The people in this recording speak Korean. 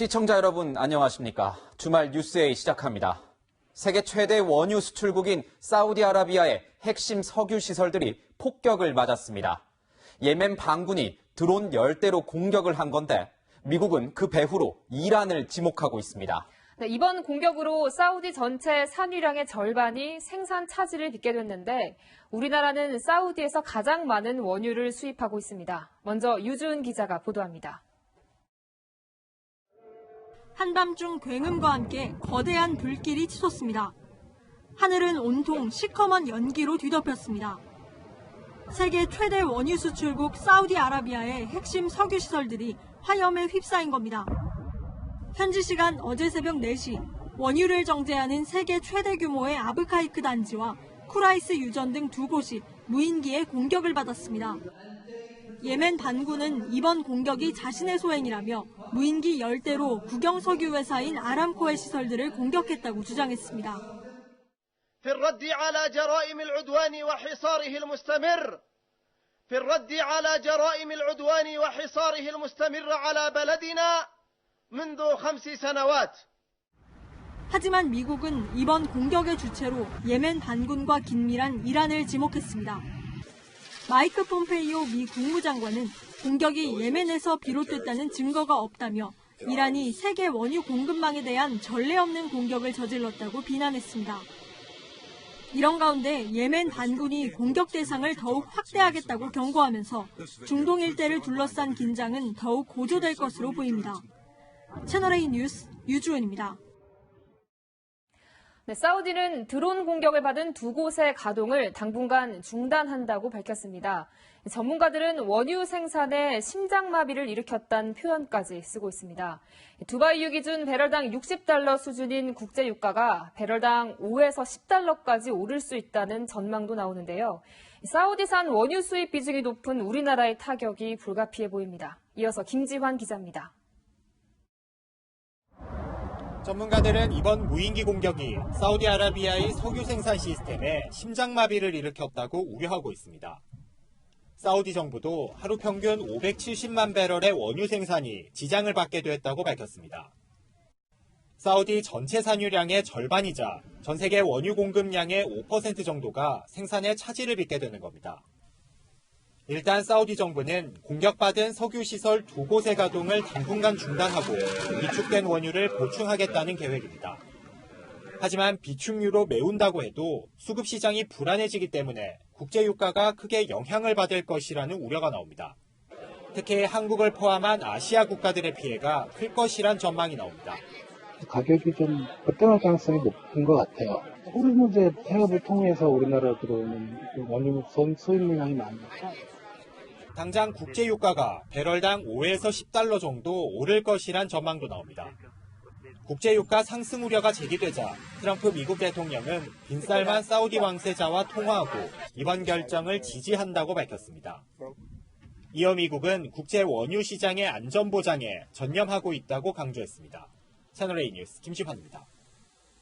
시청자 여러분 안녕하십니까? 주말 뉴스에이 시작합니다. 세계 최대 원유 수출국인 사우디아라비아의 핵심 석유 시설들이 폭격을 맞았습니다. 예멘 반군이 드론 10대로 공격을 한 건데 미국은 그 배후로 이란을 지목하고 있습니다. 네, 이번 공격으로 사우디 전체 산유량의 절반이 생산 차질을 빚게 됐는데 우리나라는 사우디에서 가장 많은 원유를 수입하고 있습니다. 먼저 유주은 기자가 보도합니다. 한밤중 굉음과 함께 거대한 불길이 치솟습니다. 하늘은 온통 시커먼 연기로 뒤덮였습니다. 세계 최대 원유 수출국 사우디아라비아의 핵심 석유 시설들이 화염에 휩싸인 겁니다. 현지 시간 어제 새벽 4시 원유를 정제하는 세계 최대 규모의 아브카이크 단지와 쿠라이스 유전 등 두 곳이 무인기의 공격을 받았습니다. 예멘 반군은 이번 공격이 자신의 소행이라며 무인기 10대로 국영 석유 회사인 아람코의 시설들을 공격했다고 주장했습니다. في الرد على جرائم العدوان وحصاره المستمر في الرد على جرائم العدوان وحصاره المستمر على بلدنا منذ 5 سنوات. 하지만 미국은 이번 공격의 주체로 예멘 반군과 긴밀한 이란을 지목했습니다. 마이크 폼페이오 미 국무장관은 공격이 예멘에서 비롯됐다는 증거가 없다며 이란이 세계 원유 공급망에 대한 전례 없는 공격을 저질렀다고 비난했습니다. 이런 가운데 예멘 반군이 공격 대상을 더욱 확대하겠다고 경고하면서 중동 일대를 둘러싼 긴장은 더욱 고조될 것으로 보입니다. 채널A 뉴스 유주은입니다. 네, 사우디는 드론 공격을 받은 두 곳의 가동을 당분간 중단한다고 밝혔습니다. 전문가들은 원유 생산에 심장마비를 일으켰다는 표현까지 쓰고 있습니다. 두바이유 기준 배럴당 $60 수준인 국제유가가 배럴당 5에서 $10까지 오를 수 있다는 전망도 나오는데요. 사우디산 원유 수입 비중이 높은 우리나라의 타격이 불가피해 보입니다. 이어서 김지환 기자입니다. 전문가들은 이번 무인기 공격이 사우디아라비아의 석유 생산 시스템에 심장마비를 일으켰다고 우려하고 있습니다. 사우디 정부도 하루 평균 570만 배럴의 원유 생산이 지장을 받게 됐다고 밝혔습니다. 사우디 전체 산유량의 절반이자 전 세계 원유 공급량의 5% 정도가 생산에 차질을 빚게 되는 겁니다. 일단 사우디 정부는 공격받은 석유시설 두 곳의 가동을 당분간 중단하고 비축된 원유를 보충하겠다는 계획입니다. 하지만 비축유로 메운다고 해도 수급 시장이 불안해지기 때문에 국제유가가 크게 영향을 받을 것이라는 우려가 나옵니다. 특히 한국을 포함한 아시아 국가들의 피해가 클 것이란 전망이 나옵니다. 가격이 좀 급등할 가능성이 높은 것 같아요. 호르무즈 해협을 통해서 우리나라로 들어오는 원유 수입 물량이 많으니까 당장 국제유가가 배럴당 5에서 $10 정도 오를 것이란 전망도 나옵니다. 국제유가 상승 우려가 제기되자 트럼프 미국 대통령은 빈살만 사우디 왕세자와 통화하고 이번 결정을 지지한다고 밝혔습니다. 이어 미국은 국제 원유 시장의 안전 보장에 전념하고 있다고 강조했습니다. 채널A 뉴스 김시환입니다.